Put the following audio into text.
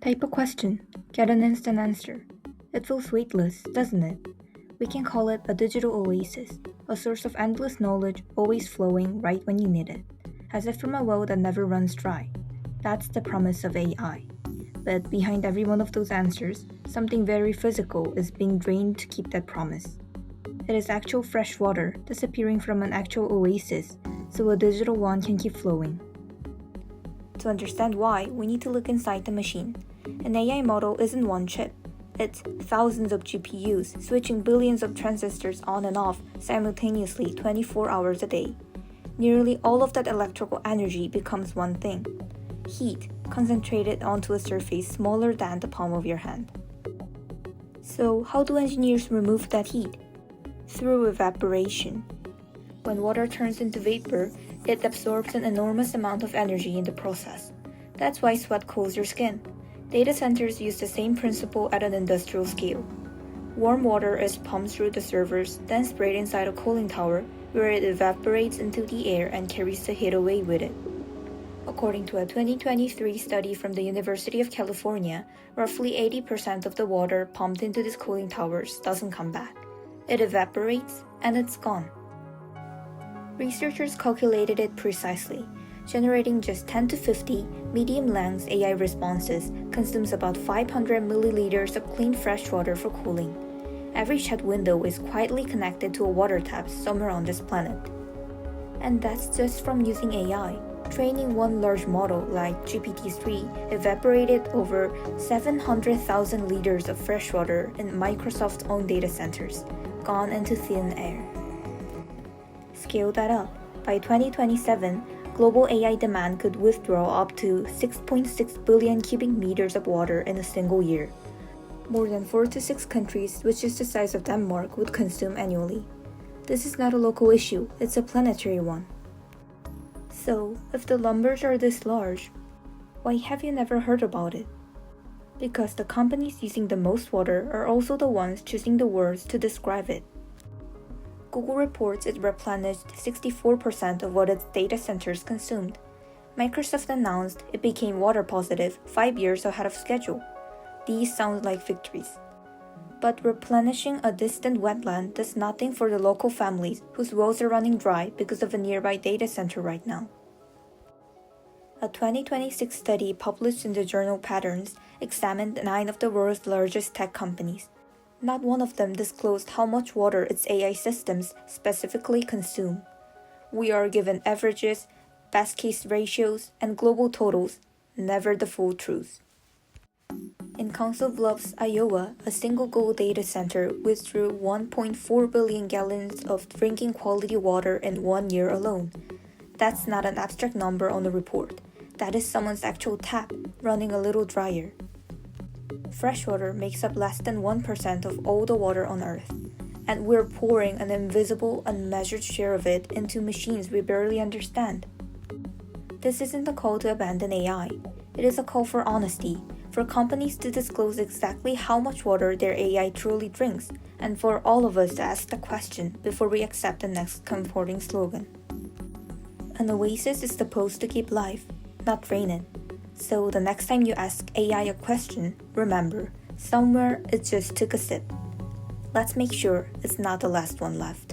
Type a question, get an instant answer. It feels weightless, doesn't it? We can call it a digital oasis, a source of endless knowledge always flowing right when you need it, as if from a well that never runs dry. That's the promise of AI. But behind every one of those answers, something very physical is being drained to keep that promise. It is actual fresh water disappearing from an actual oasis, so a digital one can keep flowing. To understand why, we need to look inside the machine. An AI model isn't one chip. It's thousands of GPUs switching billions of transistors on and off simultaneously 24 hours a day. Nearly all of that electrical energy becomes one thing: heat, concentrated onto a surface smaller than the palm of your hand. So, how do engineers remove that heat? Through evaporation. When water turns into vapor, it absorbs an enormous amount of energy in the process. That's why sweat cools your skin. Data centers use the same principle at an industrial scale. Warm water is pumped through the servers, then sprayed inside a cooling tower, where it evaporates into the air and carries the heat away with it. According to a 2023 study from the University of California, roughly 80% of the water pumped into these cooling towers doesn't come back. It evaporates, and it's gone. Researchers calculated it precisely. Generating just 10 to 50 medium-length AI responses consumes about 500 milliliters of clean fresh water for cooling. Every chat window is quietly connected to a water tap somewhere on this planet. And that's just from using AI. Training one large model like GPT-3 evaporated over 700,000 liters of fresh water in Microsoft's own data centers, gone into thin air. Scale that up. By 2027, global AI demand could withdraw up to 6.6 billion cubic meters of water in a single year. More than 4 to 6 countries, which is the size of Denmark, would consume annually. This is not a local issue, it's a planetary one. So, if the numbers are this large, why have you never heard about it? Because the companies using the most water are also the ones choosing the words to describe it. Google reports it replenished 64% of what its data centers consumed. Microsoft announced it became water positive 5 years ahead of schedule. These sound like victories. But replenishing a distant wetland does nothing for the local families whose wells are running dry because of a nearby data center right now. A 2026 study published in the journal Patterns examined 9 of the world's largest tech companies. Not one of them disclosed how much water its AI systems specifically consume. We are given averages, best-case ratios, and global totals, never the full truth. In Council Bluffs, Iowa, a single Google data center withdrew 1.4 billion gallons of drinking quality water in 1 year alone. That's not an abstract number on a report. That is someone's actual tap running a little drier. Freshwater makes up less than 1% of all the water on Earth, and we're pouring an invisible, unmeasured share of it into machines we barely understand. This isn't a call to abandon AI. It is a call for honesty, for companies to disclose exactly how much water their AI truly drinks, and for all of us to ask the question before we accept the next comforting slogan. An oasis is supposed to keep life, not drain it. So the next time you ask AI a question, remember, somewhere it just took a sip. Let's make sure it's not the last one left.